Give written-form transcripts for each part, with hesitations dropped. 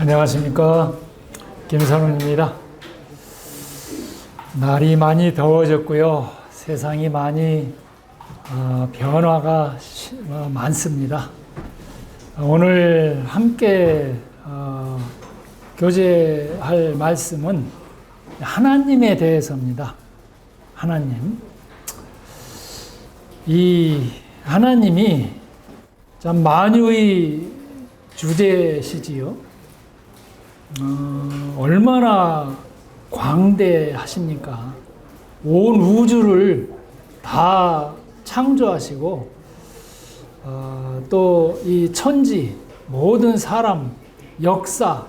안녕하십니까, 김선훈입니다. 날이 많이 더워졌고요. 세상이 많이 변화가 많습니다. 오늘 함께 교제할 말씀은 하나님에 대해서입니다. 하나님. 이 하나님이 참 만유의 주제시지요. 얼마나 광대하십니까? 온 우주를 다 창조하시고 또 이 천지, 모든 사람, 역사,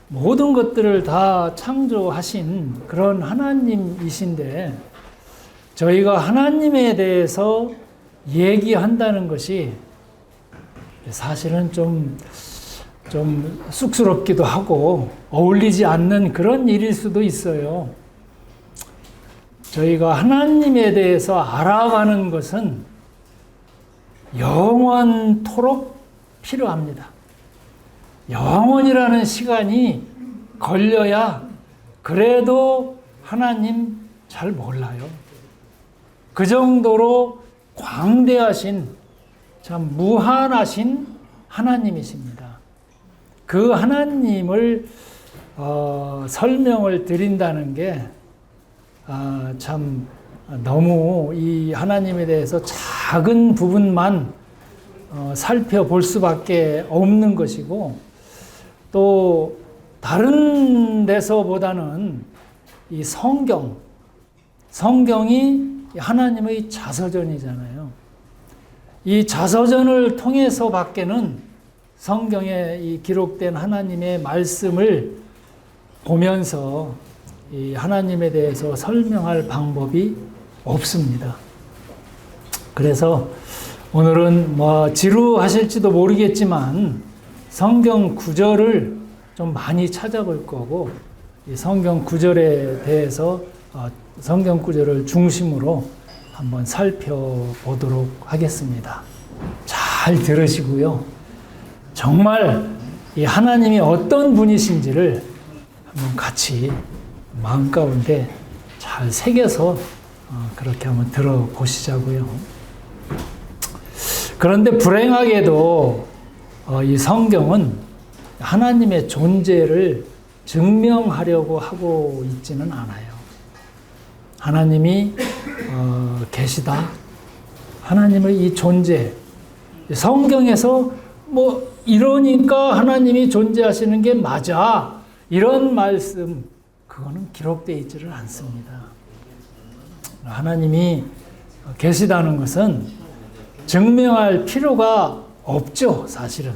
모든 것들을 다 창조하신 그런 하나님이신데, 저희가 하나님에 대해서 얘기한다는 것이 사실은 좀 쑥스럽기도 하고 어울리지 않는 그런 일일 수도 있어요. 저희가 하나님에 대해서 알아가는 것은 영원토록 필요합니다. 영원이라는 시간이 걸려야 그래도 하나님 잘 몰라요. 그 정도로 광대하신, 참 무한하신 하나님이십니다. 그 하나님을 설명을 드린다는 게 참 너무 이 하나님에 대해서 작은 부분만 살펴볼 수밖에 없는 것이고, 또 다른 데서보다는 이 성경이 하나님의 자서전이잖아요. 이 자서전을 통해서 밖에는 성경에 이 기록된 하나님의 말씀을 보면서 이 하나님에 대해서 설명할 방법이 없습니다. 그래서 오늘은 지루하실지도 모르겠지만 성경 구절을 좀 많이 찾아볼 거고, 이 성경 구절에 대해서 성경 구절을 중심으로 한번 살펴보도록 하겠습니다. 잘 들으시고요. 정말 이 하나님이 어떤 분이신지를 한번 같이 마음 가운데 잘 새겨서 그렇게 한번 들어보시자고요. 그런데 불행하게도 이 성경은 하나님의 존재를 증명하려고 하고 있지는 않아요. 하나님이 계시다. 하나님의 이 존재. 성경에서 이러니까 하나님이 존재하시는 게 맞아, 이런 말씀, 그거는 기록되어 있지를 않습니다. 하나님이 계시다는 것은 증명할 필요가 없죠, 사실은.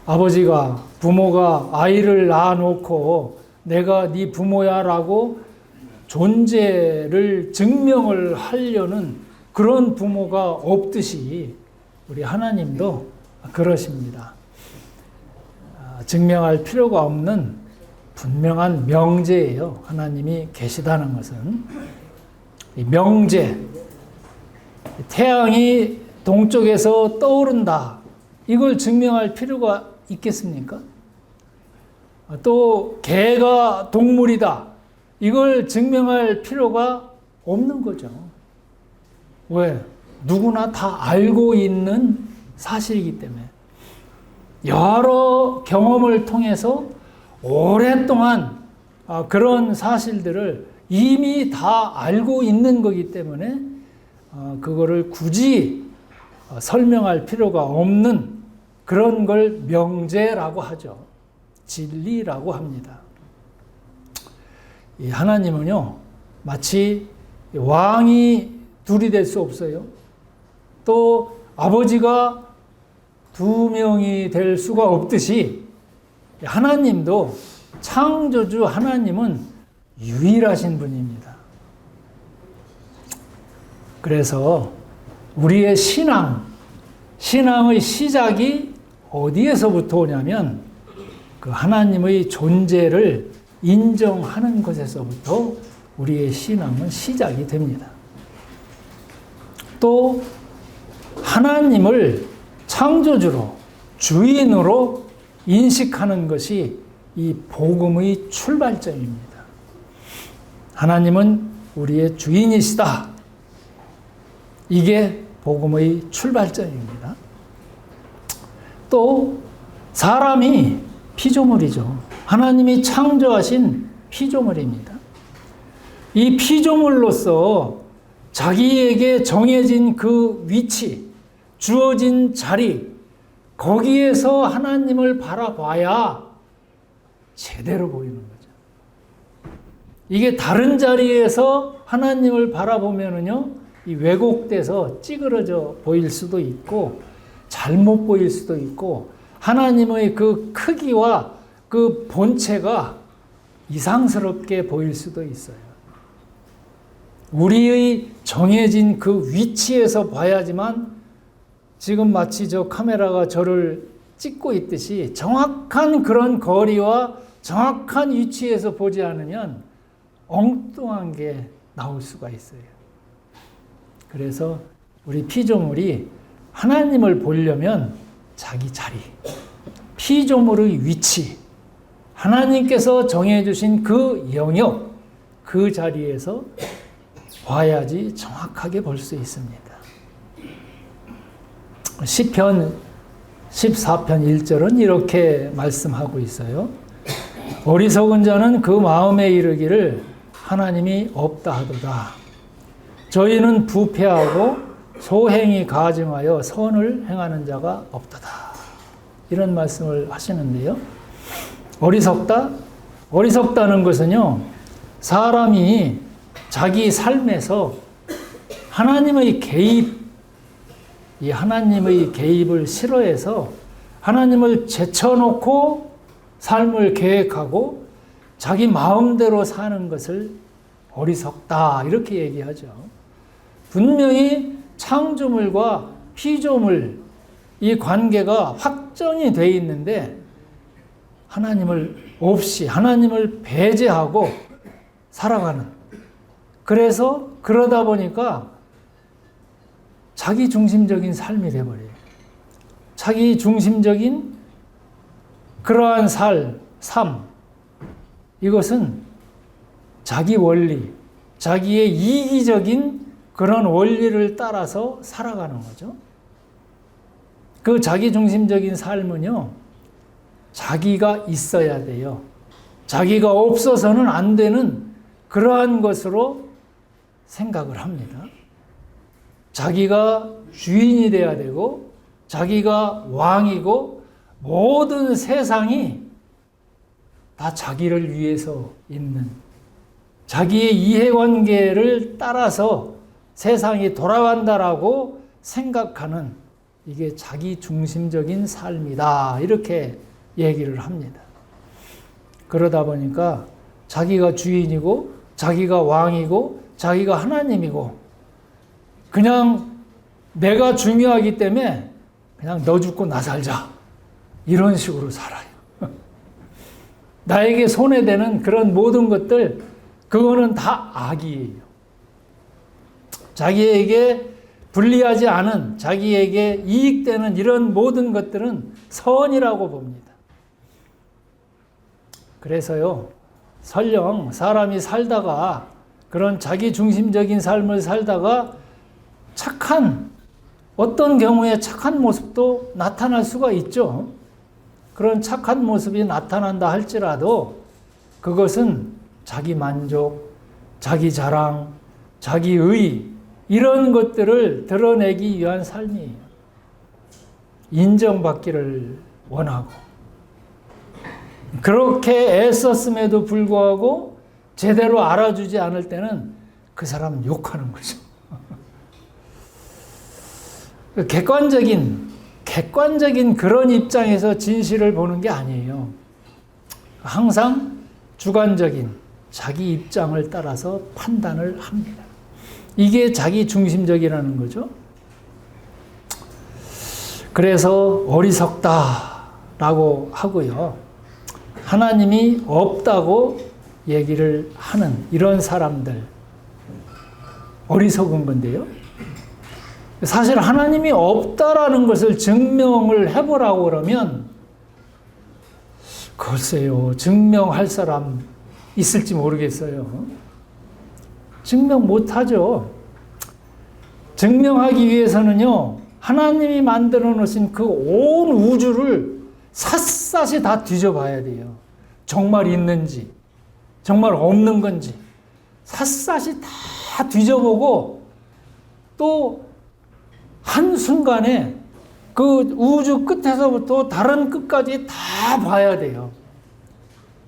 아버지가, 부모가 아이를 낳아놓고 내가 네 부모야 라고 존재를 증명을 하려는 그런 부모가 없듯이 우리 하나님도 그러십니다. 증명할 필요가 없는 분명한 명제예요. 하나님이 계시다는 것은. 이 명제, 태양이 동쪽에서 떠오른다, 이걸 증명할 필요가 있겠습니까? 또 개가 동물이다, 이걸 증명할 필요가 없는 거죠. 왜? 누구나 다 알고 있는 사실이기 때문에. 여러 경험을 통해서 오랫동안 그런 사실들을 이미 다 알고 있는 거기 때문에 그거를 굳이 설명할 필요가 없는 그런 걸 명제라고 하죠. 진리라고 합니다. 이 하나님은요, 마치 왕이 둘이 될 수 없어요. 또 아버지가 두 명이 될 수가 없듯이 하나님도, 창조주 하나님은 유일하신 분입니다. 그래서 우리의 신앙의 시작이 어디에서부터 오냐면 그 하나님의 존재를 인정하는 것에서부터 우리의 신앙은 시작이 됩니다. 또 하나님을 창조주로, 주인으로 인식하는 것이 이 복음의 출발점입니다. 하나님은 우리의 주인이시다. 이게 복음의 출발점입니다. 또 사람이 피조물이죠. 하나님이 창조하신 피조물입니다. 이 피조물로서 자기에게 정해진 그 위치, 주어진 자리, 거기에서 하나님을 바라봐야 제대로 보이는 거죠. 이게 다른 자리에서 하나님을 바라보면은요, 이 왜곡돼서 찌그러져 보일 수도 있고, 잘못 보일 수도 있고, 하나님의 그 크기와 그 본체가 이상스럽게 보일 수도 있어요. 우리의 정해진 그 위치에서 봐야지만 지금 마치 저 카메라가 저를 찍고 있듯이 정확한 그런 거리와 정확한 위치에서 보지 않으면 엉뚱한 게 나올 수가 있어요. 그래서 우리 피조물이 하나님을 보려면 자기 자리, 피조물의 위치, 하나님께서 정해주신 그 영역, 그 자리에서 봐야지 정확하게 볼 수 있습니다. 시편 14편 1절은 이렇게 말씀하고 있어요. 어리석은 자는 그 마음에 이르기를 하나님이 없다 하도다. 저희는 부패하고 소행이 가증하여 선을 행하는 자가 없도다. 이런 말씀을 하시는데요. 어리석다? 어리석다는 것은요, 사람이 자기 삶에서 하나님의 개입, 이 하나님의 개입을 싫어해서 하나님을 제쳐놓고 삶을 계획하고 자기 마음대로 사는 것을 어리석다, 이렇게 얘기하죠. 분명히 창조물과 피조물, 이 관계가 확정이 되어 있는데 하나님을 없이, 하나님을 배제하고 살아가는, 그래서 그러다 보니까 자기 중심적인 삶이 돼버려요. 자기 중심적인 그러한 삶, 이것은 자기 원리, 자기의 이기적인 그런 원리를 따라서 살아가는 거죠. 그 자기 중심적인 삶은요, 자기가 있어야 돼요. 자기가 없어서는 안 되는 그러한 것으로 생각을 합니다. 자기가 주인이 돼야 되고, 자기가 왕이고, 모든 세상이 다 자기를 위해서 있는, 자기의 이해관계를 따라서 세상이 돌아간다라고 생각하는, 이게 자기 중심적인 삶이다, 이렇게 얘기를 합니다. 그러다 보니까 자기가 주인이고, 자기가 왕이고, 자기가 하나님이고, 그냥 내가 중요하기 때문에 그냥 너 죽고 나 살자, 이런 식으로 살아요. 나에게 손해되는 그런 모든 것들, 그거는 다 악이에요. 자기에게 불리하지 않은, 자기에게 이익되는 이런 모든 것들은 선이라고 봅니다. 그래서요, 설령 사람이 살다가, 그런 자기 중심적인 삶을 살다가 착한, 어떤 경우에 착한 모습도 나타날 수가 있죠. 그런 착한 모습이 나타난다 할지라도 그것은 자기 만족, 자기 자랑, 자기의, 이런 것들을 드러내기 위한 삶이에요. 인정받기를 원하고, 그렇게 애썼음에도 불구하고 제대로 알아주지 않을 때는 그 사람 욕하는 거죠. 객관적인 그런 입장에서 진실을 보는 게 아니에요. 항상 주관적인 자기 입장을 따라서 판단을 합니다. 이게 자기 중심적이라는 거죠. 그래서 어리석다라고 하고요. 하나님이 없다고 얘기를 하는 이런 사람들, 어리석은 건데요. 사실 하나님이 없다라는 것을 증명을 해보라고 그러면 글쎄요, 증명할 사람 있을지 모르겠어요. 증명 못하죠. 증명하기 위해서는요, 하나님이 만들어 놓으신 그 온 우주를 샅샅이 다 뒤져봐야 돼요. 정말 있는지, 정말 없는 건지, 샅샅이 다 뒤져보고, 또 한순간에 그 우주 끝에서부터 다른 끝까지 다 봐야 돼요.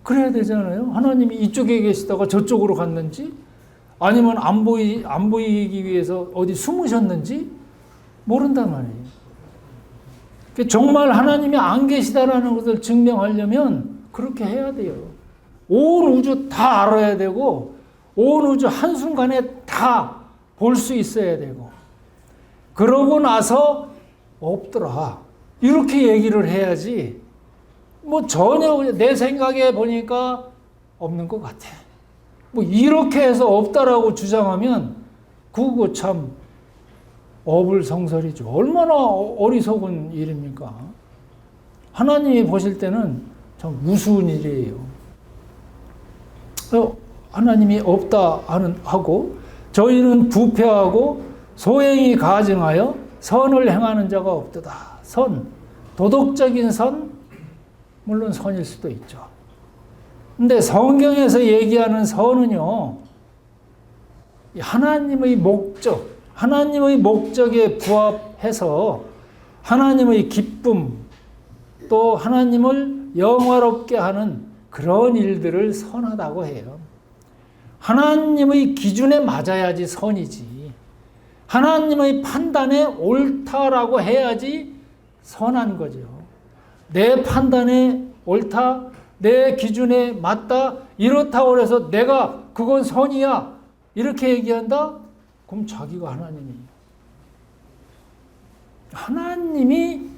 그래야 되잖아요. 하나님이 이쪽에 계시다가 저쪽으로 갔는지, 아니면 안 보이기 위해서 어디 숨으셨는지 모른단 말이에요. 정말 하나님이 안 계시다라는 것을 증명하려면 그렇게 해야 돼요. 온 우주 다 알아야 되고, 온 우주 한순간에 다 볼 수 있어야 되고, 그러고 나서 없더라, 이렇게 얘기를 해야지, 뭐 전혀 내 생각에 보니까 없는 것 같아, 뭐 이렇게 해서 없다라고 주장하면 그거 참 어불성설이죠. 얼마나 어리석은 일입니까? 하나님이 보실 때는 참 우스운 일이에요. 하나님이 없다 하고, 저희는 부패하고 소행이 가증하여 선을 행하는 자가 없도다. 선, 도덕적인 선, 물론 선일 수도 있죠. 근데 성경에서 얘기하는 선은요, 하나님의 목적, 하나님의 목적에 부합해서 하나님의 기쁨, 또 하나님을 영화롭게 하는 그런 일들을 선하다고 해요. 하나님의 기준에 맞아야지 선이지, 하나님의 판단에 옳다라고 해야지 선한 거죠. 내 판단에 옳다, 내 기준에 맞다, 이렇다고 해서 내가 그건 선이야, 이렇게 얘기한다? 그럼 자기가 하나님이에요. 하나님이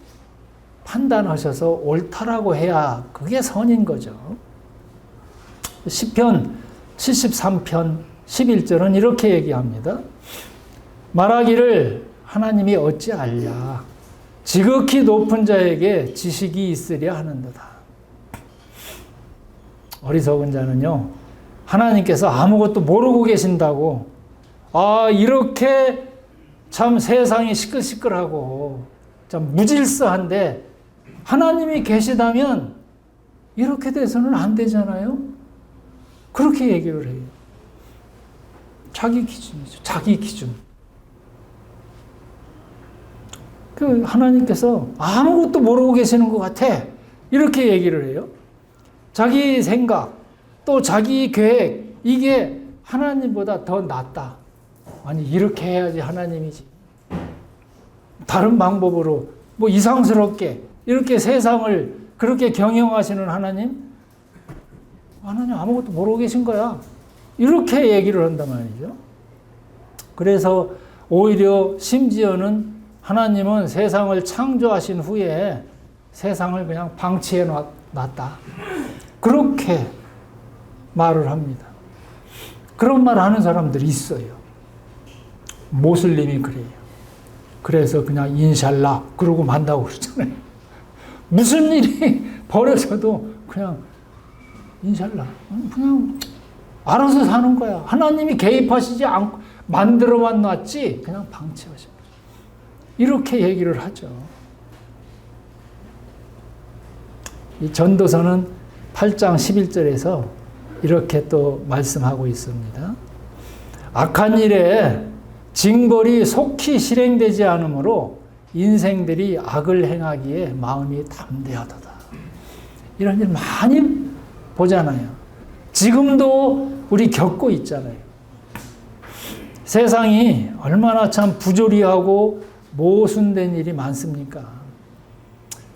판단하셔서 옳다라고 해야 그게 선인 거죠. 시편 73편 11절은 이렇게 얘기합니다. 말하기를 하나님이 어찌 알랴, 지극히 높은 자에게 지식이 있으랴 하는도다. 어리석은 자는요, 하나님께서 아무것도 모르고 계신다고, 이렇게 참 세상이 시끌시끌하고 참 무질서한데 하나님이 계시다면 이렇게 돼서는 안 되잖아요. 그렇게 얘기를 해요. 자기 기준이죠. 자기 기준. 그 하나님께서 아무것도 모르고 계시는 것 같아, 이렇게 얘기를 해요. 자기 생각, 또 자기 계획, 이게 하나님보다 더 낫다. 아니, 이렇게 해야지 하나님이지. 다른 방법으로 뭐 이상스럽게 이렇게 세상을 그렇게 경영하시는 하나님 아무것도 모르고 계신 거야, 이렇게 얘기를 한단 말이죠. 그래서 오히려 심지어는 하나님은 세상을 창조하신 후에 세상을 그냥 방치해 놨다, 그렇게 말을 합니다. 그런 말 하는 사람들이 있어요. 모슬림이 그래요. 그래서 그냥 인샬라 그러고 만다고 그러잖아요. 무슨 일이 벌어져도 그냥 인샬라, 그냥 알아서 사는 거야. 하나님이 개입하시지 않고 만들어만 놨지 그냥 방치하셔. 이렇게 얘기를 하죠. 이 전도서는 8장 11절에서 이렇게 또 말씀하고 있습니다. 악한 일에 징벌이 속히 실행되지 않으므로 인생들이 악을 행하기에 마음이 담대하도다. 이런 일 많이 보잖아요. 지금도 우리 겪고 있잖아요. 세상이 얼마나 참 부조리하고 모순된 일이 많습니까?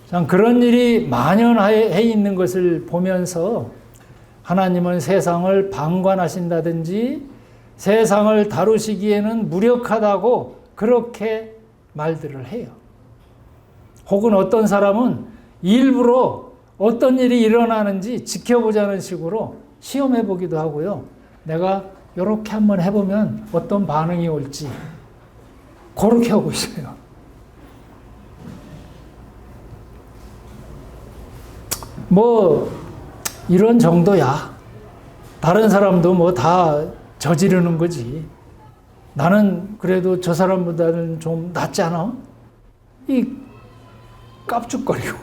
참 그런 일이 만연해 있는 것을 보면서 하나님은 세상을 방관하신다든지 세상을 다루시기에는 무력하다고 그렇게 말들을 해요. 혹은 어떤 사람은 일부러 어떤 일이 일어나는지 지켜보자는 식으로 시험해 보기도 하고요. 내가 이렇게 한번 해보면 어떤 반응이 올지 그렇게 하고 있어요. 뭐 이런 정도야. 다른 사람도 뭐 다 저지르는 거지. 나는 그래도 저 사람보다는 좀 낫지 않아? 이 깝죽거리고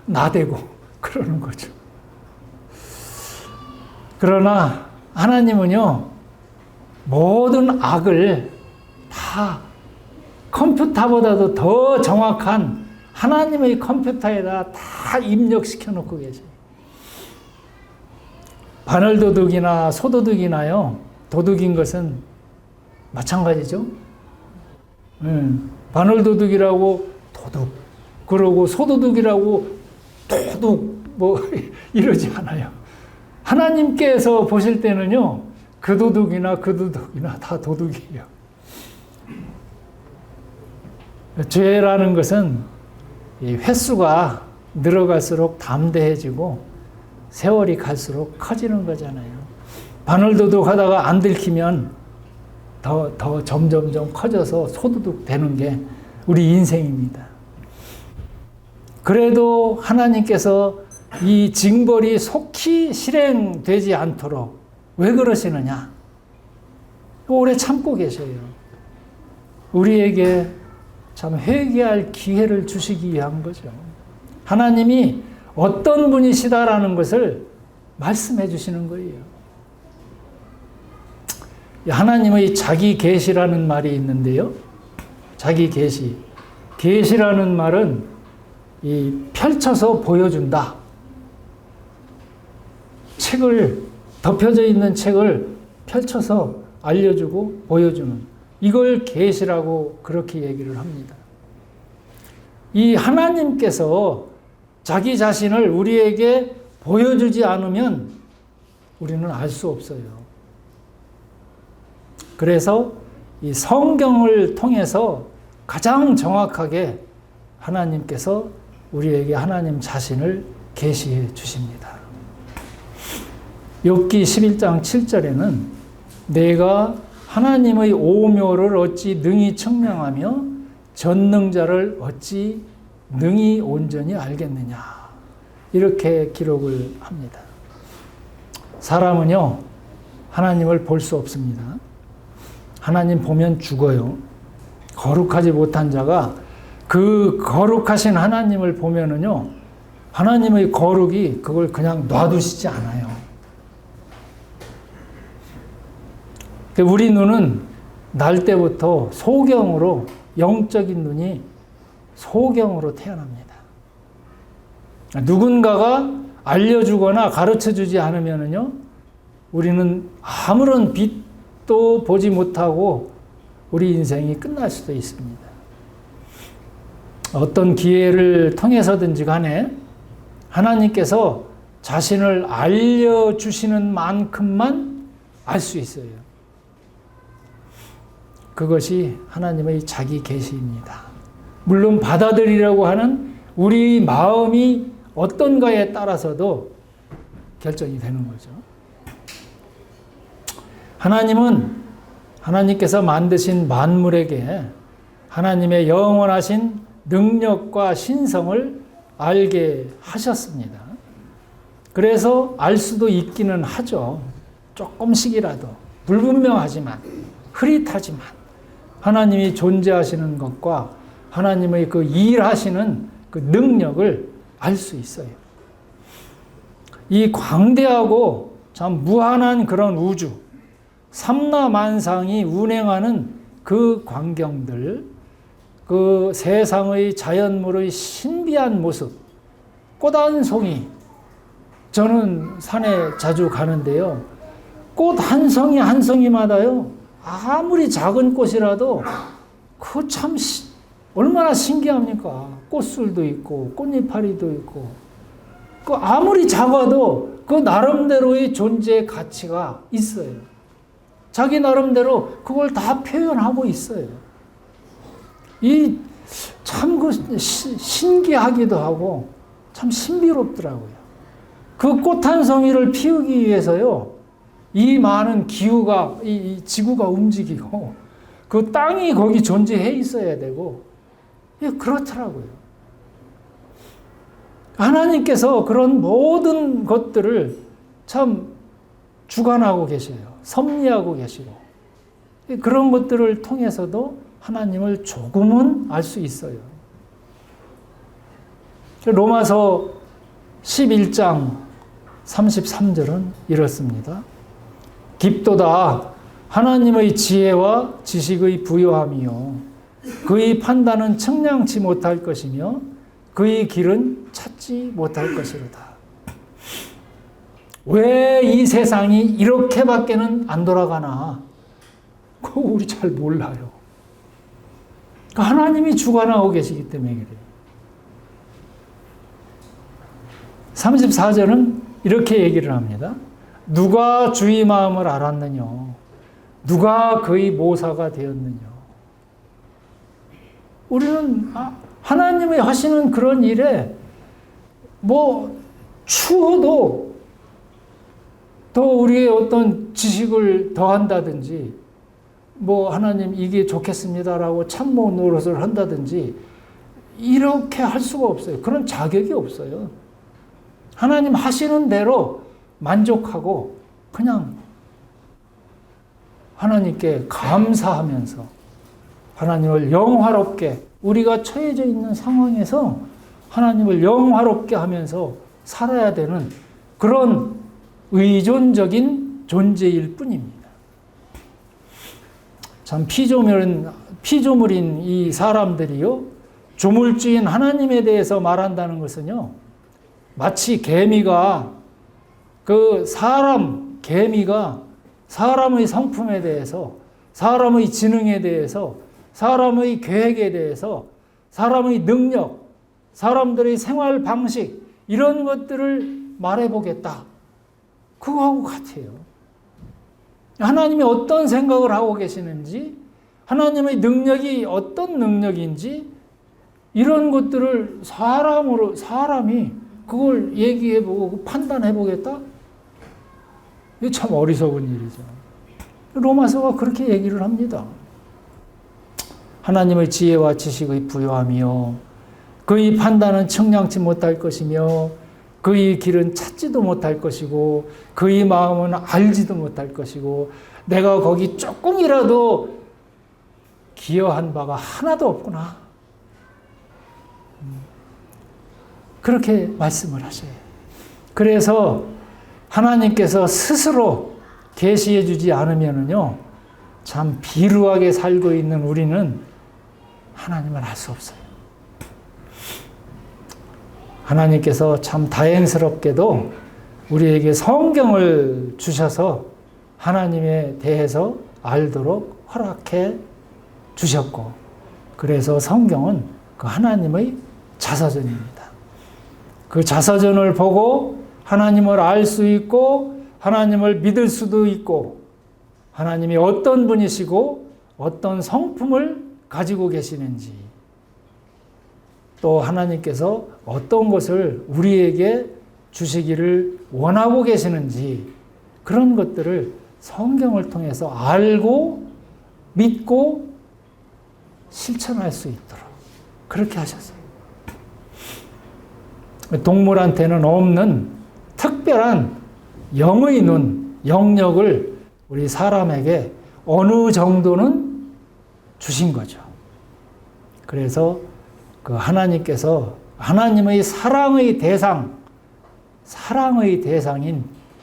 나대고 그러는 거죠. 그러나 하나님은요, 모든 악을 다 컴퓨터보다도 더 정확한 하나님의 컴퓨터에다 다 입력시켜 놓고 계세요. 바늘도둑이나 소도둑이나요, 도둑인 것은 마찬가지죠. 바늘도둑이라고 도둑, 그러고 소도둑이라고 도둑, 뭐 이러지 않아요. 하나님께서 보실 때는요, 그 도둑이나 다 도둑이에요. 죄라는 것은 이 횟수가 늘어갈수록 담대해지고 세월이 갈수록 커지는 거잖아요. 바늘도둑 하다가 안 들키면 더 점점점 커져서 소도둑 되는 게 우리 인생입니다. 그래도 하나님께서 이 징벌이 속히 실행되지 않도록 왜 그러시느냐? 오래 참고 계셔요. 우리에게 참 회개할 기회를 주시기 위한 거죠. 하나님이 어떤 분이시다라는 것을 말씀해 주시는 거예요. 하나님의 자기 계시라는 말이 있는데요. 자기 계시. 계시라는 말은 이 펼쳐서 보여준다. 책을, 덮여져 있는 책을 펼쳐서 알려주고 보여주는, 이걸 계시라고 그렇게 얘기를 합니다. 이 하나님께서 자기 자신을 우리에게 보여주지 않으면 우리는 알 수 없어요. 그래서 이 성경을 통해서 가장 정확하게 하나님께서 우리에게 하나님 자신을 계시해 주십니다. 욥기 11장 7절에는 내가 하나님의 오묘를 어찌 능히 측량하며 전능자를 어찌 능히 온전히 알겠느냐, 이렇게 기록을 합니다. 사람은요, 하나님을 볼 수 없습니다. 하나님 보면 죽어요. 거룩하지 못한 자가 그 거룩하신 하나님을 보면은요, 하나님의 거룩이 그걸 그냥 놔두시지 않아요. 우리 눈은 날 때부터 소경으로, 영적인 눈이 소경으로 태어납니다. 누군가가 알려주거나 가르쳐주지 않으면은요, 우리는 아무런 빛도 보지 못하고 우리 인생이 끝날 수도 있습니다. 어떤 기회를 통해서든지 간에 하나님께서 자신을 알려주시는 만큼만 알 수 있어요. 그것이 하나님의 자기 계시입니다. 물론 받아들이려고 하는 우리 마음이 어떤가에 따라서도 결정이 되는 거죠. 하나님께서 만드신 만물에게 하나님의 영원하신 능력과 신성을 알게 하셨습니다. 그래서 알 수도 있기는 하죠. 조금씩이라도. 불분명하지만, 흐릿하지만 하나님이 존재하시는 것과 하나님의 그 일하시는 그 능력을 알 수 있어요. 이 광대하고 참 무한한 그런 우주, 삼라만상이 운행하는 그 광경들, 그 세상의 자연물의 신비한 모습, 꽃 한 송이. 저는 산에 자주 가는데요. 꽃 한 송이 한 송이마다요, 아무리 작은 꽃이라도 그 참 얼마나 신기합니까? 꽃술도 있고 꽃잎파리도 있고, 그 아무리 작아도 그 나름대로의 존재의 가치가 있어요. 자기 나름대로 그걸 다 표현하고 있어요. 이 참 그 신기하기도 하고 참 신비롭더라고요. 그 꽃 한 송이를 피우기 위해서요, 이 많은 기후가, 이 지구가 움직이고 그 땅이 거기 존재해 있어야 되고, 그렇더라고요. 하나님께서 그런 모든 것들을 참 주관하고 계셔요. 섭리하고 계시고. 그런 것들을 통해서도 하나님을 조금은 알 수 있어요. 로마서 11장 33절은 이렇습니다. 깊도다 하나님의 지혜와 지식의 부요함이요 그의 판단은 측량치 못할 것이며 그의 길은 찾지 못할 것이로다. 왜 이 세상이 이렇게밖에는 안 돌아가나? 그거 우리 잘 몰라요. 하나님이 주관하고 계시기 때문에 그래요. 34절은 이렇게 얘기를 합니다. 누가 주의 마음을 알았느냐? 누가 그의 모사가 되었느냐? 우리는 하나님이 하시는 그런 일에 추워도 더 우리의 어떤 지식을 더한다든지 하나님 이게 좋겠습니다라고 참모 노릇을 한다든지 이렇게 할 수가 없어요. 그런 자격이 없어요. 하나님 하시는 대로 만족하고 그냥 하나님께 감사하면서 하나님을 영화롭게 우리가 처해져 있는 상황에서 하나님을 영화롭게 하면서 살아야 되는 그런 의존적인 존재일 뿐입니다. 참 피조물인 이 사람들이요, 조물주인 하나님에 대해서 말한다는 것은요, 마치 개미가 사람의 성품에 대해서, 사람의 지능에 대해서, 사람의 계획에 대해서, 사람의 능력, 사람들의 생활 방식, 이런 것들을 말해보겠다. 그거하고 같아요. 하나님이 어떤 생각을 하고 계시는지, 하나님의 능력이 어떤 능력인지, 이런 것들을 사람이 그걸 얘기해보고 판단해보겠다? 이거 참 어리석은 일이죠. 로마서가 그렇게 얘기를 합니다. 하나님의 지혜와 지식의 부요함이요 그의 판단은 측량치 못할 것이며 그의 길은 찾지도 못할 것이고 그의 마음은 알지도 못할 것이고 내가 거기 조금이라도 기여한 바가 하나도 없구나. 그렇게 말씀을 하셔요. 그래서 하나님께서 스스로 계시해 주지 않으면은요, 참 비루하게 살고 있는 우리는 하나님을 알 수 없어요. 하나님께서 참 다행스럽게도 우리에게 성경을 주셔서 하나님에 대해서 알도록 허락해 주셨고, 그래서 성경은 그 하나님의 자서전입니다. 그 자서전을 보고 하나님을 알 수 있고 하나님을 믿을 수도 있고 하나님이 어떤 분이시고 어떤 성품을 가지고 계시는지 또 하나님께서 어떤 것을 우리에게 주시기를 원하고 계시는지 그런 것들을 성경을 통해서 알고 믿고 실천할 수 있도록 그렇게 하셨어요. 동물한테는 없는 특별한 영의 눈, 영역을 우리 사람에게 어느 정도는 주신 거죠. 그래서 그 하나님께서 하나님의 사랑의 대상인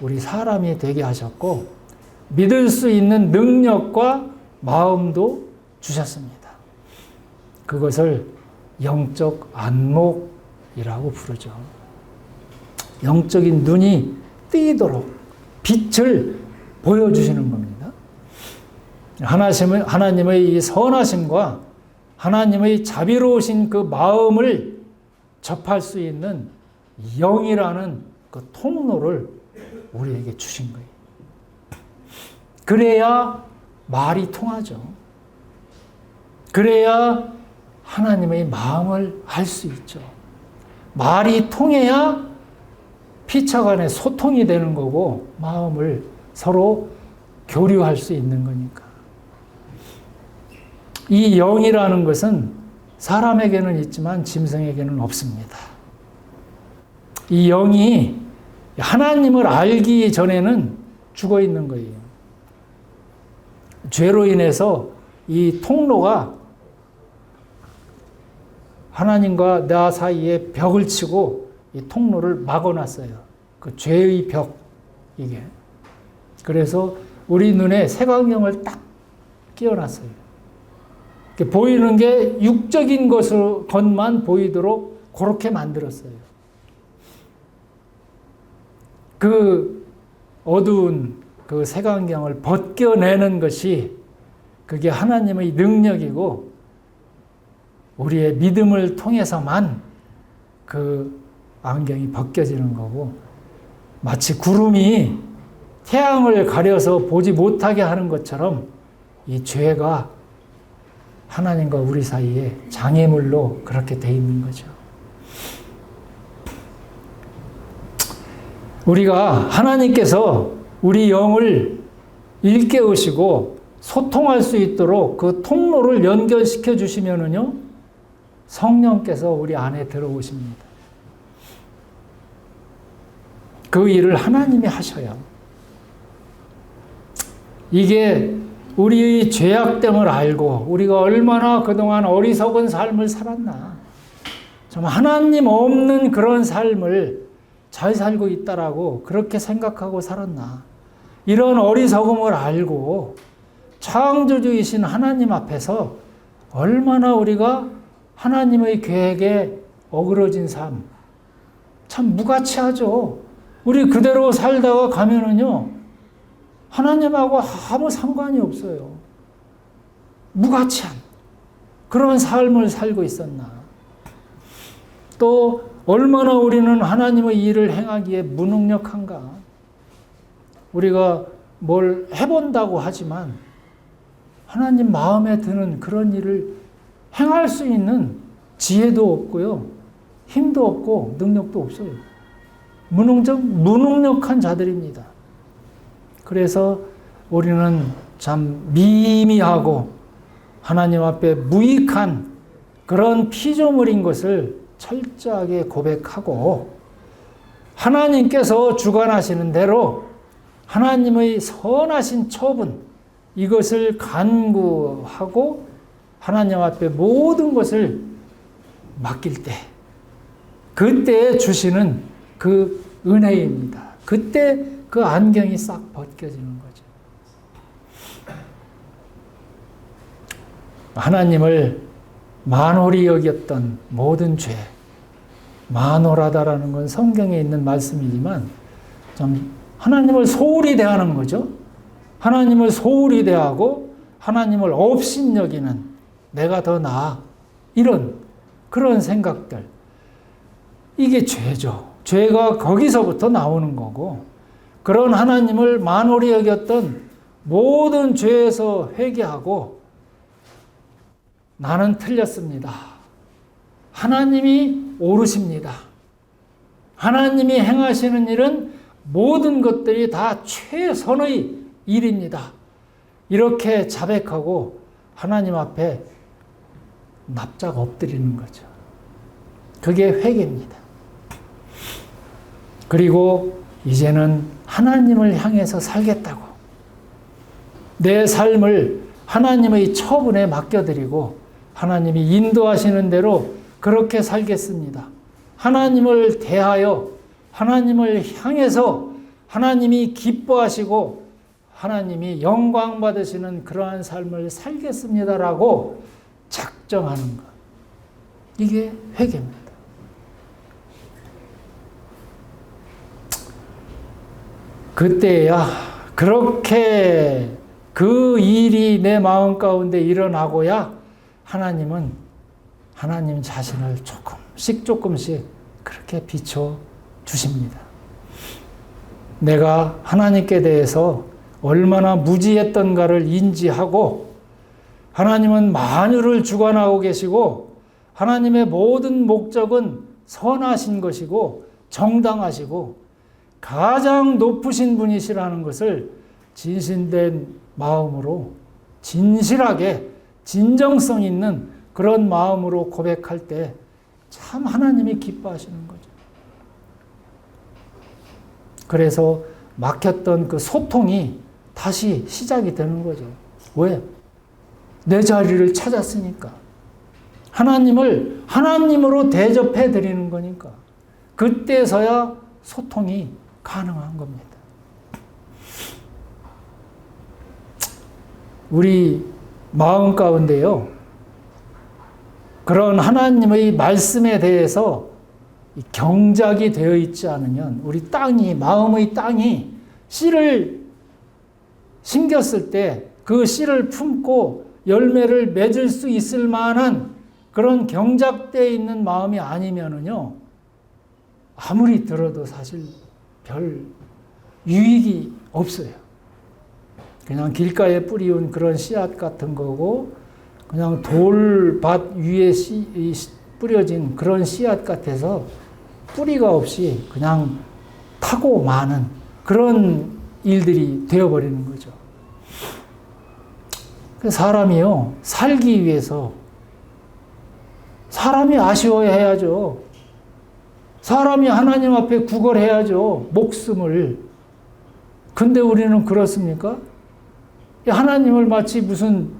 우리 사람이 되게 하셨고 믿을 수 있는 능력과 마음도 주셨습니다. 그것을 영적 안목이라고 부르죠. 영적인 눈이 뜨이도록 빛을 보여주시는 겁니다. 하나님의 이 선하심과 하나님의 자비로우신 그 마음을 접할 수 있는 영이라는 그 통로를 우리에게 주신 거예요. 그래야 말이 통하죠. 그래야 하나님의 마음을 알 수 있죠. 말이 통해야 피차 간의 소통이 되는 거고 마음을 서로 교류할 수 있는 거니까. 이 영이라는 것은 사람에게는 있지만 짐승에게는 없습니다. 이 영이 하나님을 알기 전에는 죽어 있는 거예요. 죄로 인해서 이 통로가 하나님과 나 사이에 벽을 치고 이 통로를 막아놨어요. 그 죄의 벽, 이게. 그래서 우리 눈에 색안경을 딱 끼워놨어요. 보이는 게 육적인 것만 보이도록 그렇게 만들었어요. 그 어두운 그 색안경을 벗겨내는 것이 그게 하나님의 능력이고 우리의 믿음을 통해서만 그 안경이 벗겨지는 거고 마치 구름이 태양을 가려서 보지 못하게 하는 것처럼 이 죄가 하나님과 우리 사이에 장애물로 그렇게 돼 있는 거죠. 우리가 하나님께서 우리 영을 일깨우시고 소통할 수 있도록 그 통로를 연결시켜 주시면은요, 성령께서 우리 안에 들어오십니다. 그 일을 하나님이 하셔요. 이게 우리의 죄악됨을 알고 우리가 얼마나 그동안 어리석은 삶을 살았나. 좀 하나님 없는 그런 삶을 잘 살고 있다라고 그렇게 생각하고 살았나. 이런 어리석음을 알고 창조주이신 하나님 앞에서 얼마나 우리가 하나님의 계획에 어그러진 삶, 참 무가치하죠. 우리 그대로 살다가 가면은요, 하나님하고 아무 상관이 없어요. 무가치한 그런 삶을 살고 있었나. 또 얼마나 우리는 하나님의 일을 행하기에 무능력한가. 우리가 뭘 해본다고 하지만 하나님 마음에 드는 그런 일을 행할 수 있는 지혜도 없고요, 힘도 없고 능력도 없어요. 무능력한 자들입니다. 그래서 우리는 참 미미하고 하나님 앞에 무익한 그런 피조물인 것을 철저하게 고백하고 하나님께서 주관하시는 대로 하나님의 선하신 처분, 이것을 간구하고 하나님 앞에 모든 것을 맡길 때, 그때 주시는 그 은혜입니다. 그때 그 안경이 싹 벗겨지는 거죠. 하나님을 만홀히 여겼던 모든 죄, 만홀하다라는 건 성경에 있는 말씀이지만 좀 하나님을 소홀히 대하는 거죠. 하나님을 소홀히 대하고 하나님을 업신여기는, 내가 더 나아, 이런 그런 생각들, 이게 죄죠. 죄가 거기서부터 나오는 거고, 그런 하나님을 만홀히 여겼던 모든 죄에서 회개하고 나는 틀렸습니다. 하나님이 옳으십니다. 하나님이 행하시는 일은 모든 것들이 다 최선의 일입니다. 이렇게 자백하고 하나님 앞에 납작 엎드리는 거죠. 그게 회개입니다. 그리고 이제는 하나님을 향해서 살겠다고, 내 삶을 하나님의 처분에 맡겨드리고 하나님이 인도하시는 대로 그렇게 살겠습니다. 하나님을 대하여 하나님을 향해서 하나님이 기뻐하시고 하나님이 영광 받으시는 그러한 삶을 살겠습니다라고 작정하는 것, 이게 회개입니다. 그때야 그렇게 그 일이 내 마음 가운데 일어나고야 하나님은 하나님 자신을 조금씩 그렇게 비춰 주십니다. 내가 하나님께 대해서 얼마나 무지했던가를 인지하고, 하나님은 만유를 주관하고 계시고 하나님의 모든 목적은 선하신 것이고 정당하시고 가장 높으신 분이시라는 것을 진실된 마음으로, 진실하게 진정성 있는 그런 마음으로 고백할 때 참 하나님이 기뻐하시는 거죠. 그래서 막혔던 그 소통이 다시 시작이 되는 거죠. 왜? 내 자리를 찾았으니까. 하나님을 하나님으로 대접해 드리는 거니까. 그때서야 소통이 가능한 겁니다. 우리 마음 가운데요, 그런 하나님의 말씀에 대해서 경작이 되어 있지 않으면 우리 땅이, 마음의 땅이 씨를 심겼을 때 그 씨를 품고 열매를 맺을 수 있을 만한 그런 경작되어 있는 마음이 아니면은요, 아무리 들어도 사실 별 유익이 없어요. 그냥 길가에 뿌리운 그런 씨앗 같은 거고, 그냥 돌밭 위에 뿌려진 그런 씨앗 같아서 뿌리가 없이 그냥 타고 마는 그런 일들이 되어버리는 거죠. 사람이요, 살기 위해서 사람이 아쉬워해야죠. 사람이 하나님 앞에 구걸해야죠. 목숨을. 근데 우리는 그렇습니까? 하나님을 마치 무슨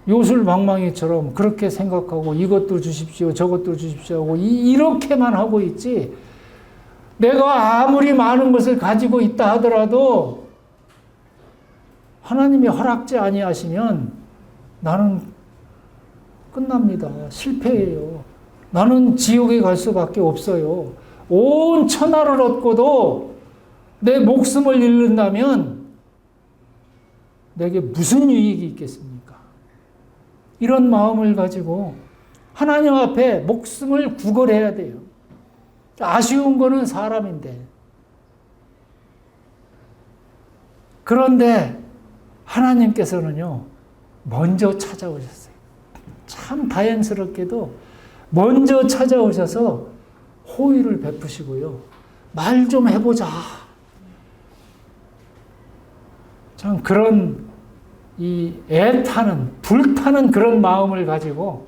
요술방망이처럼 그렇게 생각하고 이것도 주십시오, 저것도 주십시오 하고 이렇게만 하고 있지, 내가 아무리 많은 것을 가지고 있다 하더라도 하나님이 허락지 아니하시면 나는 끝납니다. 실패해요. 나는 지옥에 갈 수밖에 없어요. 온 천하를 얻고도 내 목숨을 잃는다면 내게 무슨 유익이 있겠습니까? 이런 마음을 가지고 하나님 앞에 목숨을 구걸해야 돼요. 아쉬운 거는 사람인데. 그런데 하나님께서는요, 먼저 찾아오셨어요. 참 다행스럽게도 먼저 찾아오셔서 호의를 베푸시고요. 말 좀 해보자. 참 그런 이 애타는, 불타는 그런 마음을 가지고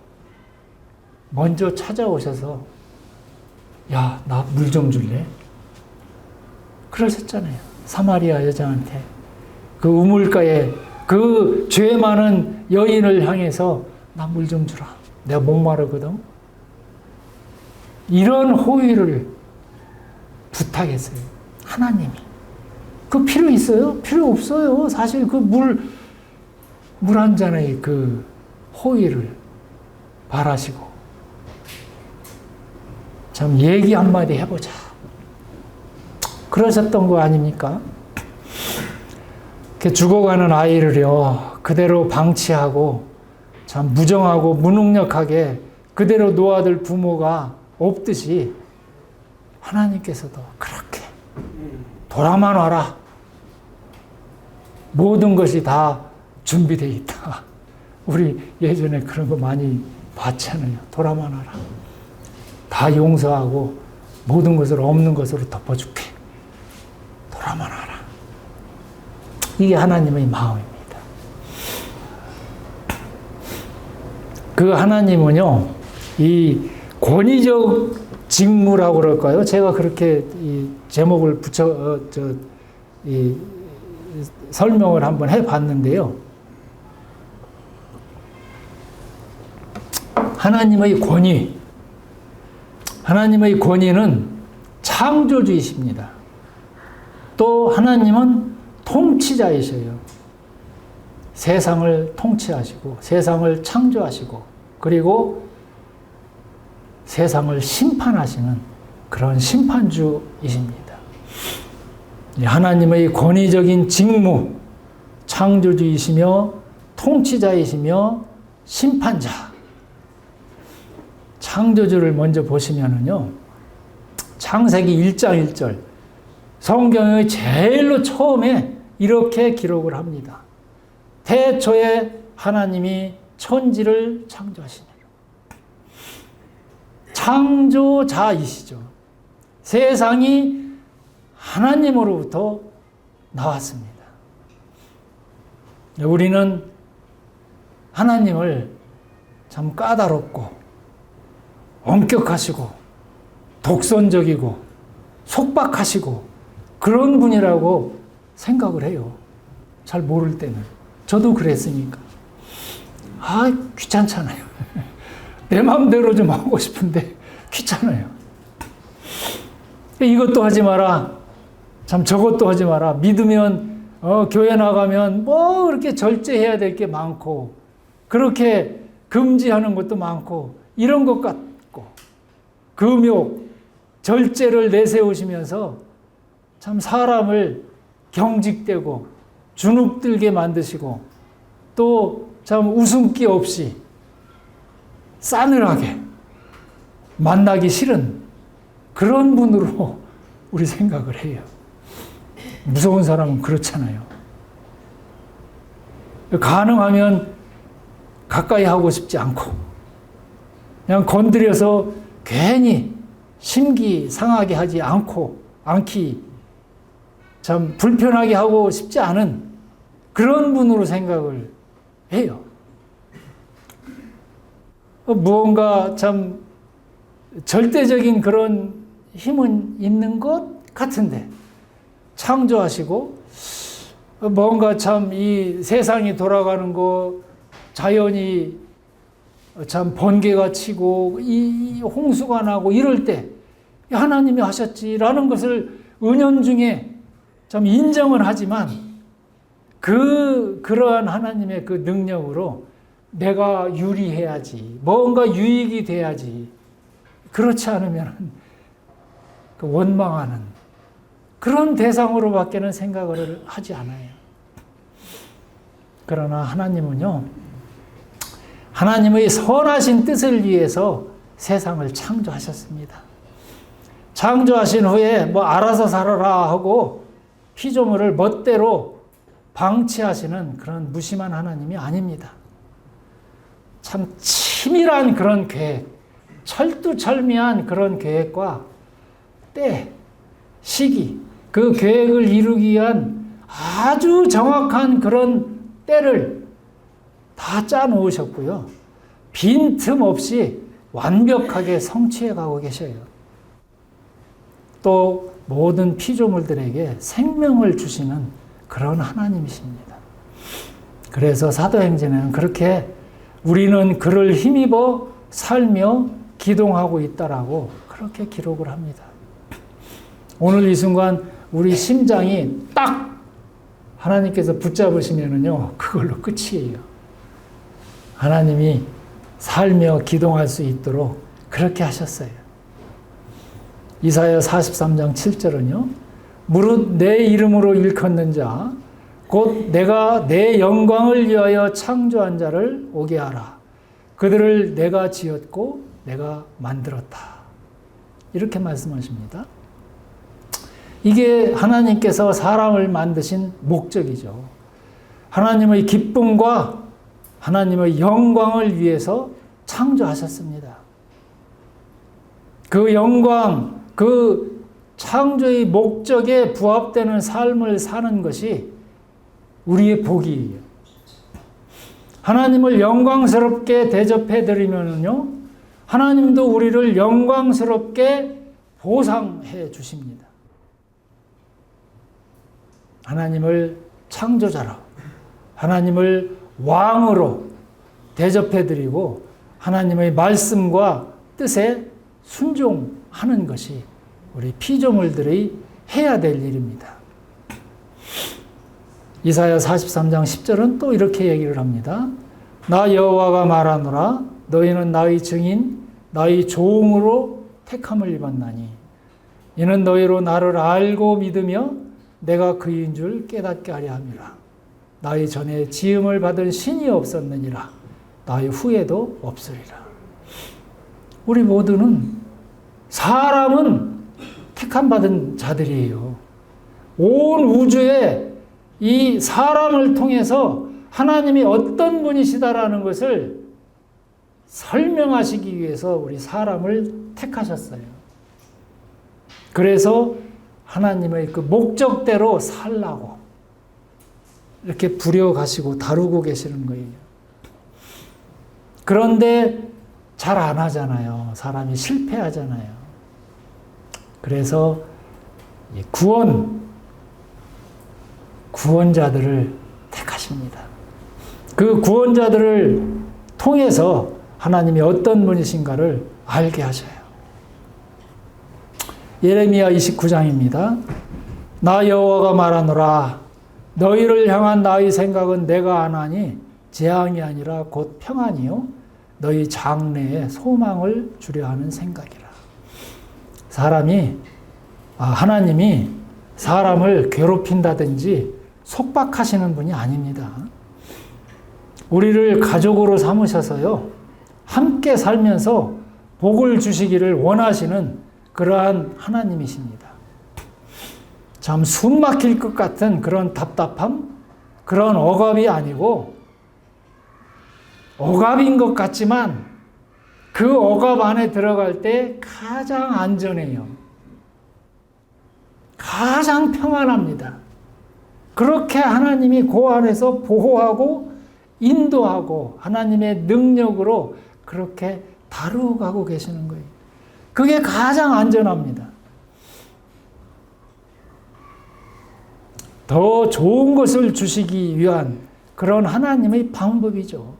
먼저 찾아오셔서, 야, 나 물 좀 줄래? 그러셨잖아요. 사마리아 여자한테. 그 우물가에 그 죄 많은 여인을 향해서 나 물 좀 주라. 내가 목마르거든. 이런 호의를 부탁했어요. 하나님이. 그 필요 있어요? 필요 없어요. 사실 그 물 한 잔의 그 호의를 바라시고, 참 얘기 한마디 해보자. 그러셨던 거 아닙니까? 죽어가는 아이를요, 그대로 방치하고, 참 무정하고 무능력하게 그대로 놓아둘 부모가 없듯이 하나님께서도 그렇게 돌아만 와라. 모든 것이 다 준비되어 있다. 우리 예전에 그런 거 많이 봤잖아요. 돌아만 와라. 다 용서하고 모든 것을 없는 것으로 덮어줄게. 돌아만 와라. 이게 하나님의 마음입니다. 그 하나님은요, 이 권위적 직무라고 그럴까요? 제가 그렇게 이 제목을 설명을 한번 해봤는데요. 하나님의 권위는 창조주이십니다. 또 하나님은 통치자이셔요. 세상을 통치하시고 세상을 창조하시고 그리고 세상을 심판하시는 그런 심판주이십니다. 하나님의 권위적인 직무, 창조주이시며 통치자이시며 심판자. 창조주를 먼저 보시면은요, 창세기 1장 1절 성경의 제일로 처음에 이렇게 기록을 합니다. 태초에 하나님이 천지를 창조하시니라. 창조자이시죠. 세상이 하나님으로부터 나왔습니다. 우리는 하나님을 참 까다롭고 엄격하시고 독선적이고 속박하시고 그런 분이라고 생각을 해요. 잘 모를 때는. 저도 그랬으니까. 귀찮잖아요. 내 마음대로 좀 하고 싶은데 귀찮아요. 이것도 하지 마라. 참 저것도 하지 마라. 믿으면 교회 나가면 뭐 그렇게 절제해야 될 게 많고 그렇게 금지하는 것도 많고 이런 것 같고 금욕, 절제를 내세우시면서 참 사람을 경직되고 주눅들게 만드시고 또 참 웃음기 없이 싸늘하게 만나기 싫은 그런 분으로 우리 생각을 해요. 무서운 사람은 그렇잖아요. 가능하면 가까이 하고 싶지 않고 그냥 건드려서 괜히 심기 상하게 하지 않기 참 불편하게 하고 싶지 않은 그런 분으로 생각을 해요. 무언가 참 절대적인 그런 힘은 있는 것 같은데 창조하시고 뭔가 참 이 세상이 돌아가는 거 자연이 참 번개가 치고 이 홍수가 나고 이럴 때 하나님이 하셨지라는 것을 은연중에 참 인정을 하지만 그러한 하나님의 그 능력으로 내가 유리해야지 뭔가 유익이 돼야지 그렇지 않으면 그 원망하는 그런 대상으로밖에는 생각을 하지 않아요. 그러나 하나님은요, 하나님의 선하신 뜻을 위해서 세상을 창조하셨습니다. 창조하신 후에 뭐 알아서 살아라 하고 피조물을 멋대로 방치하시는 그런 무심한 하나님이 아닙니다. 참 치밀한 그런 계획, 철두철미한 그런 계획과 때, 시기, 그 계획을 이루기 위한 아주 정확한 그런 때를 다 짜놓으셨고요. 빈틈없이 완벽하게 성취해 가고 계셔요. 또 모든 피조물들에게 생명을 주시는 그런 하나님이십니다. 그래서 사도행전에는 그렇게 우리는 그를 힘입어 살며 기동하고 있다라고 그렇게 기록을 합니다. 오늘 이 순간 우리 심장이 딱 하나님께서 붙잡으시면은요, 그걸로 끝이에요. 하나님이 살며 기동할 수 있도록 그렇게 하셨어요. 이사야 43장 7절은요, 무릇 내 이름으로 일컫는 자, 곧 내가 내 영광을 위하여 창조한 자를 오게 하라. 그들을 내가 지었고 내가 만들었다. 이렇게 말씀하십니다. 이게 하나님께서 사람을 만드신 목적이죠. 하나님의 기쁨과 하나님의 영광을 위해서 창조하셨습니다. 그 영광, 그 창조의 목적에 부합되는 삶을 사는 것이 우리의 복이에요. 하나님을 영광스럽게 대접해 드리면요, 하나님도 우리를 영광스럽게 보상해 주십니다. 하나님을 창조자로, 하나님을 왕으로 대접해 드리고 하나님의 말씀과 뜻에 순종하는 것이 우리 피조물들이 해야 될 일입니다. 이사야 43장 10절은 또 이렇게 얘기를 합니다. 나 여호와가 말하노라 너희는 나의 증인 나의 종으로 택함을 입었나니 이는 너희로 나를 알고 믿으며 내가 그인 줄 깨닫게 하려 함이라. 나의 전에 지음을 받은 신이 없었느니라. 나의 후에도 없으리라. 우리 모두는 사람은 택함 받은 자들이에요. 온 우주에 이 사람을 통해서 하나님이 어떤 분이시다라는 것을 설명하시기 위해서 우리 사람을 택하셨어요. 그래서 하나님의 그 목적대로 살라고 이렇게 부려가시고 다루고 계시는 거예요. 그런데 잘 안 하잖아요. 사람이 실패하잖아요. 그래서 구원, 구원자들을 택하십니다. 그 구원자들을 통해서 하나님이 어떤 분이신가를 알게 하셔요. 예레미야 29장입니다. 나 여호와가 말하노라. 너희를 향한 나의 생각은 내가 아나니 재앙이 아니라 곧 평안이요 너희 장래에 소망을 주려 하는 생각이라. 하나님이 사람을 괴롭힌다든지 속박하시는 분이 아닙니다. 우리를 가족으로 삼으셔서요, 함께 살면서 복을 주시기를 원하시는 그러한 하나님이십니다. 참 숨 막힐 것 같은 그런 답답함, 그런 억압이 아니고 억압인 것 같지만 그 억압 안에 들어갈 때 가장 안전해요. 가장 평안합니다. 그렇게 하나님이 그 안에서 보호하고 인도하고 하나님의 능력으로 그렇게 다루어가고 계시는 거예요. 그게 가장 안전합니다. 더 좋은 것을 주시기 위한 그런 하나님의 방법이죠.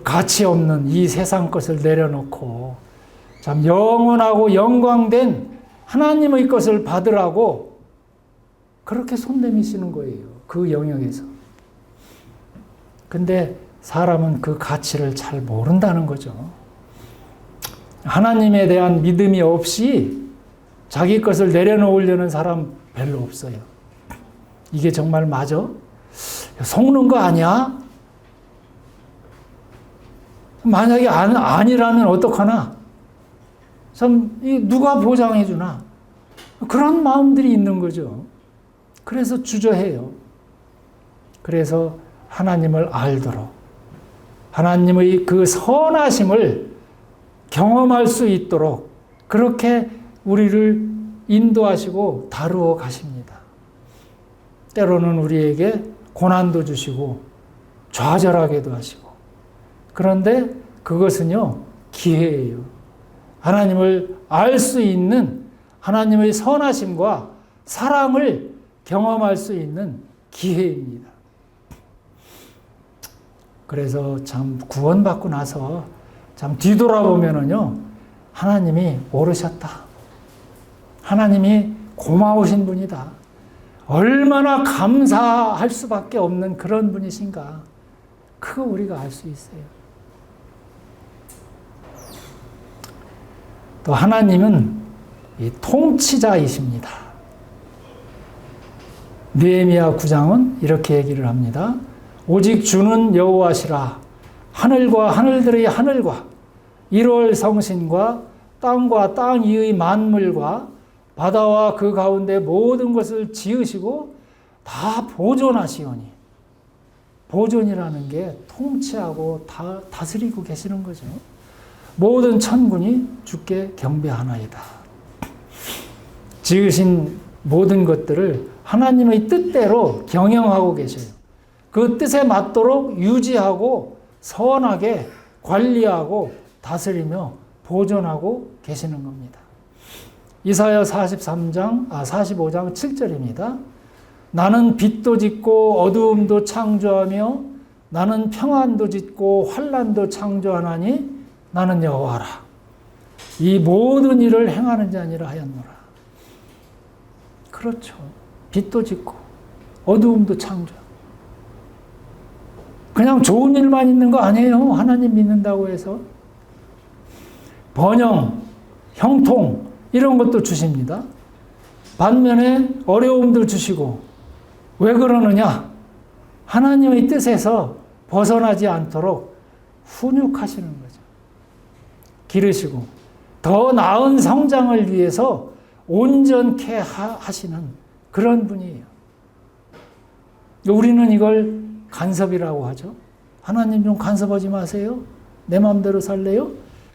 가치 없는 이 세상 것을 내려놓고 참 영원하고 영광된 하나님의 것을 받으라고 그렇게 손 내미시는 거예요. 그 영역에서. 근데 사람은 그 가치를 잘 모른다는 거죠. 하나님에 대한 믿음이 없이 자기 것을 내려놓으려는 사람 별로 없어요. 이게 정말 맞아? 속는 거 아니야? 만약에 아니라면 어떡하나? 참, 누가 보장해 주나? 그런 마음들이 있는 거죠. 그래서 주저해요. 그래서 하나님을 알도록, 하나님의 그 선하심을 경험할 수 있도록 그렇게 우리를 인도하시고 다루어 가십니다. 때로는 우리에게 고난도 주시고 좌절하게도 하시고, 그런데 그것은요, 기회예요. 하나님을 알 수 있는 하나님의 선하심과 사랑을 경험할 수 있는 기회입니다. 그래서 참 구원받고 나서 참 뒤돌아보면은요, 하나님이 오르셨다. 하나님이 고마우신 분이다. 얼마나 감사할 수밖에 없는 그런 분이신가. 그거 우리가 알 수 있어요. 또 하나님은 이 통치자이십니다. 느헤미야 9장은 이렇게 얘기를 합니다. 오직 주는 여호와시라. 하늘과 하늘들의 하늘과 1월 성신과 땅과 땅 위의 만물과 바다와 그 가운데 모든 것을 지으시고 다 보존하시오니. 보존이라는 게 통치하고 다스리고 계시는 거죠. 모든 천군이 주께 경배하나이다. 지으신 모든 것들을 하나님의 뜻대로 경영하고 계셔요. 그 뜻에 맞도록 유지하고 선하게 관리하고 다스리며 보존하고 계시는 겁니다. 이사야 45장 7절입니다. 나는 빛도 짓고 어두움도 창조하며 나는 평안도 짓고 환난도 창조하나니 나는 여호와라. 이 모든 일을 행하는 자 아니라 하였노라. 그렇죠. 빛도 짓고 어두움도 창조. 그냥 좋은 일만 있는 거 아니에요. 하나님 믿는다고 해서. 번영, 형통 이런 것도 주십니다. 반면에 어려움도 주시고. 왜 그러느냐? 하나님의 뜻에서 벗어나지 않도록 훈육하시는 거죠. 기르시고 더 나은 성장을 위해서 온전케 하시는 그런 분이에요. 우리는 이걸 간섭이라고 하죠. 하나님 좀 간섭하지 마세요. 내 마음대로 살래요?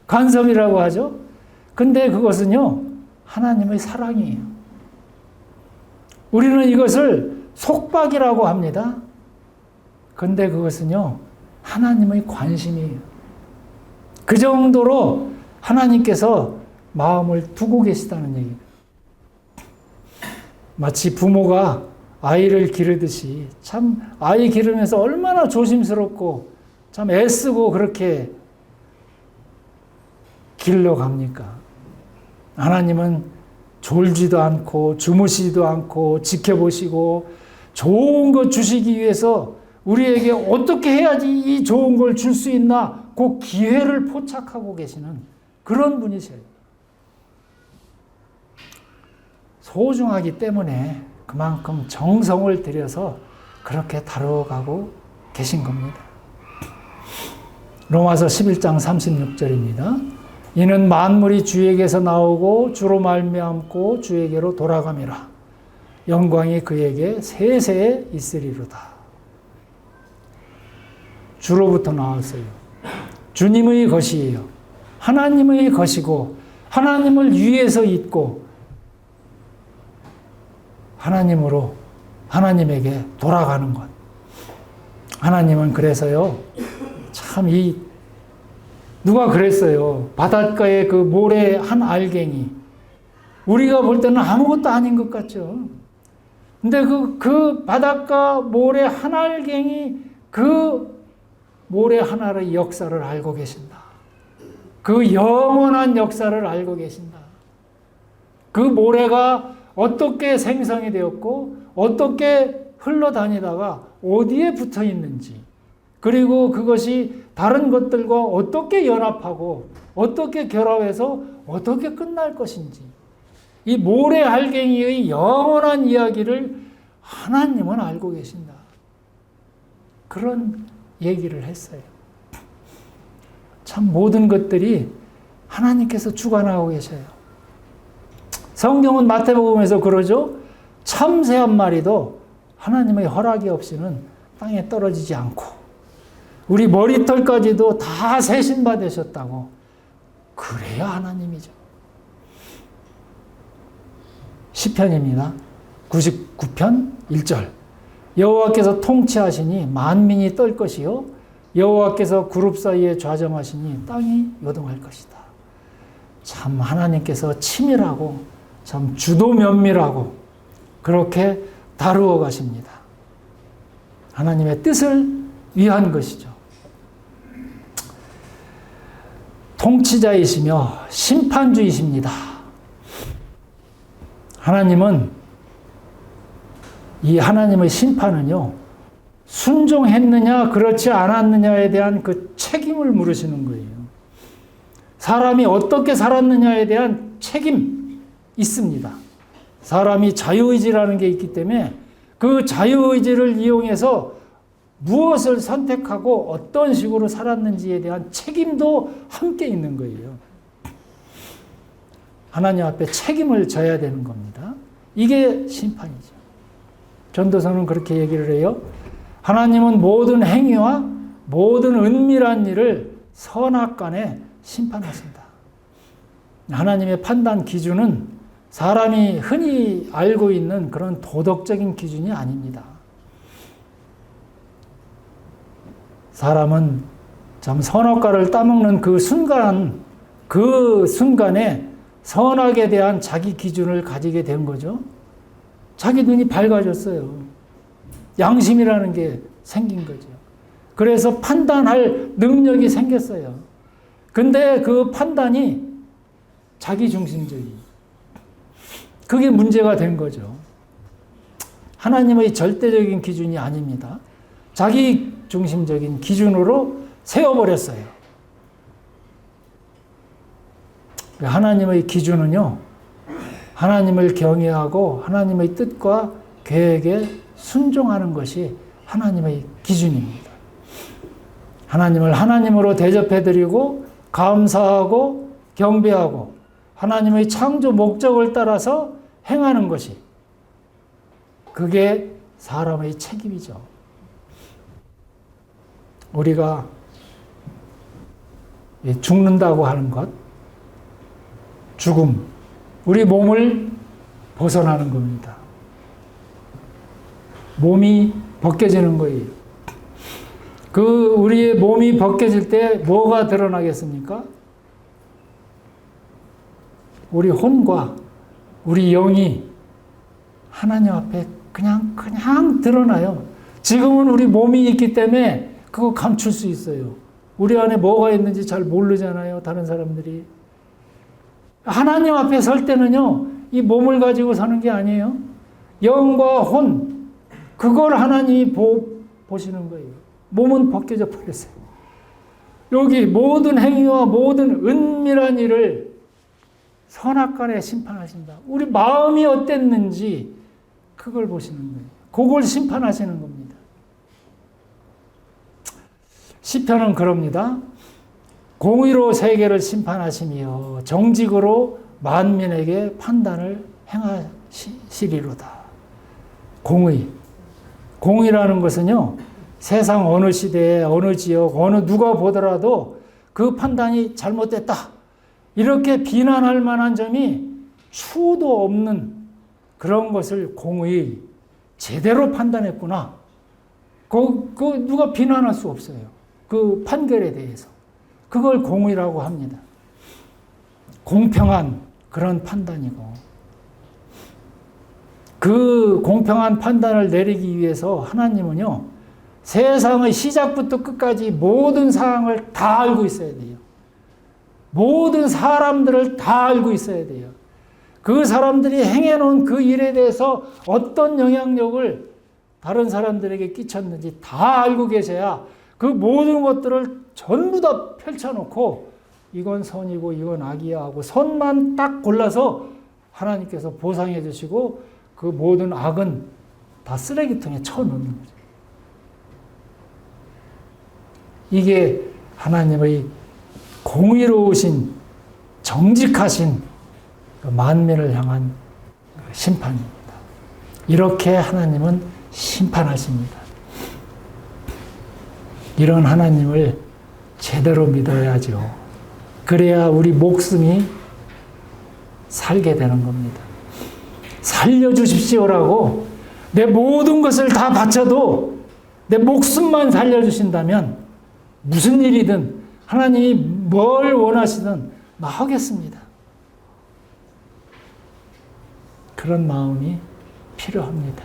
간섭이라고 하죠. 근데 그것은요, 하나님의 사랑이에요. 우리는 이것을 속박이라고 합니다. 근데 그것은요, 하나님의 관심이에요. 그 정도로 하나님께서 마음을 두고 계시다는 얘기입니다. 마치 부모가 아이를 기르듯이 참 아이 기르면서 얼마나 조심스럽고 참 애쓰고 그렇게 길러갑니까? 하나님은 졸지도 않고 주무시지도 않고 지켜보시고 좋은 것 주시기 위해서 우리에게 어떻게 해야지 이 좋은 걸 줄 수 있나 그 기회를 포착하고 계시는 그런 분이세요. 소중하기 때문에 그만큼 정성을 들여서 그렇게 다뤄가고 계신 겁니다. 로마서 11장 36절입니다. 이는 만물이 주에게서 나오고 주로 말미암고 주에게로 돌아감이라. 영광이 그에게 세세에 있으리로다. 주로부터 나왔어요. 주님의 것이에요. 하나님의 것이고 하나님을 위해서 있고 하나님으로 하나님에게 돌아가는 것. 하나님은 그래서요. 참 누가 그랬어요. 바닷가의 그 모래 한 알갱이. 우리가 볼 때는 아무것도 아닌 것 같죠. 근데 그 바닷가 모래 한 알갱이 그 모래 하나의 역사를 알고 계신다. 그 영원한 역사를 알고 계신다. 그 모래가 어떻게 생성이 되었고 어떻게 흘러다니다가 어디에 붙어 있는지 그리고 그것이 다른 것들과 어떻게 연합하고 어떻게 결합해서 어떻게 끝날 것인지 이 모래 알갱이의 영원한 이야기를 하나님은 알고 계신다. 그런 얘기를 했어요. 참 모든 것들이 하나님께서 주관하고 계셔요. 성경은 마태복음에서 그러죠. 참새 한 마리도 하나님의 허락이 없이는 땅에 떨어지지 않고 우리 머리털까지도 다 세신받으셨다고. 그래야 하나님이죠. 시편입니다. 99편 1절. 여호와께서 통치하시니 만민이 떨 것이요 여호와께서 그룹 사이에 좌정하시니 땅이 요동할 것이다. 참 하나님께서 치밀하고 참 주도 면밀하고 그렇게 다루어 가십니다. 하나님의 뜻을 위한 것이죠. 통치자이시며 심판주이십니다. 하나님은 이 하나님의 심판은요, 순종했느냐 그렇지 않았느냐에 대한 그 책임을 물으시는 거예요. 사람이 어떻게 살았느냐에 대한 책임 있습니다. 사람이 자유의지라는 게 있기 때문에 그 자유의지를 이용해서 무엇을 선택하고 어떤 식으로 살았는지에 대한 책임도 함께 있는 거예요. 하나님 앞에 책임을 져야 되는 겁니다. 이게 심판이죠. 전도서는 그렇게 얘기를 해요. 하나님은 모든 행위와 모든 은밀한 일을 선악간에 심판하신다. 하나님의 판단 기준은 사람이 흔히 알고 있는 그런 도덕적인 기준이 아닙니다. 사람은 참 선악과를 따먹는 그 순간에 선악에 대한 자기 기준을 가지게 된 거죠. 자기 눈이 밝아졌어요. 양심이라는 게 생긴 거죠. 그래서 판단할 능력이 생겼어요. 근데 그 판단이 자기중심적이에요. 그게 문제가 된 거죠. 하나님의 절대적인 기준이 아닙니다. 자기중심적인 기준으로 세워버렸어요. 하나님의 기준은요, 하나님을 경외하고 하나님의 뜻과 계획에 순종하는 것이 하나님의 기준입니다. 하나님을 하나님으로 대접해드리고 감사하고 경배하고 하나님의 창조 목적을 따라서 행하는 것이 그게 사람의 책임이죠. 우리가 죽는다고 하는 것, 죽음, 우리 몸을 벗어나는 겁니다. 몸이 벗겨지는 거예요. 우리의 몸이 벗겨질 때 뭐가 드러나겠습니까? 우리 혼과 우리 영이 하나님 앞에 그냥 드러나요. 지금은 우리 몸이 있기 때문에 그거 감출 수 있어요. 우리 안에 뭐가 있는지 잘 모르잖아요, 다른 사람들이. 하나님 앞에 설 때는요, 이 몸을 가지고 사는 게 아니에요. 영과 혼, 그걸 하나님이 보시는 거예요. 몸은 벗겨져 버렸어요. 여기 모든 행위와 모든 은밀한 일을 선악간에 심판하신다. 우리 마음이 어땠는지 그걸 보시는 거예요. 그걸 심판하시는 겁니다. 시편은 그럽니다. 공의로 세계를 심판하시며 정직으로 만민에게 판단을 행하시리로다. 공의라는 것은요, 세상 어느 시대에 어느 지역 어느 누가 보더라도 그 판단이 잘못됐다, 이렇게 비난할 만한 점이 수도 없는 그런 것을 공의, 제대로 판단했구나, 그 누가 비난할 수 없어요. 그 판결에 대해서. 그걸 공의라고 합니다. 공평한 그런 판단이고, 그 공평한 판단을 내리기 위해서 하나님은요, 세상의 시작부터 끝까지 모든 상황을 다 알고 있어야 돼요. 모든 사람들을 다 알고 있어야 돼요. 그 사람들이 행해놓은 그 일에 대해서 어떤 영향력을 다른 사람들에게 끼쳤는지 다 알고 계셔야 그 모든 것들을 전부 다 펼쳐놓고 이건 선이고 이건 악이야 하고 선만 딱 골라서 하나님께서 보상해 주시고 그 모든 악은 다 쓰레기통에 쳐넣는 거죠. 이게 하나님의 공의로우신, 정직하신 만민을 향한 심판입니다. 이렇게 하나님은 심판하십니다. 이런 하나님을 제대로 믿어야죠. 그래야 우리 목숨이 살게 되는 겁니다. 살려주십시오라고 내 모든 것을 다 바쳐도 내 목숨만 살려주신다면 무슨 일이든 하나님이 뭘 원하시든 나 하겠습니다. 그런 마음이 필요합니다.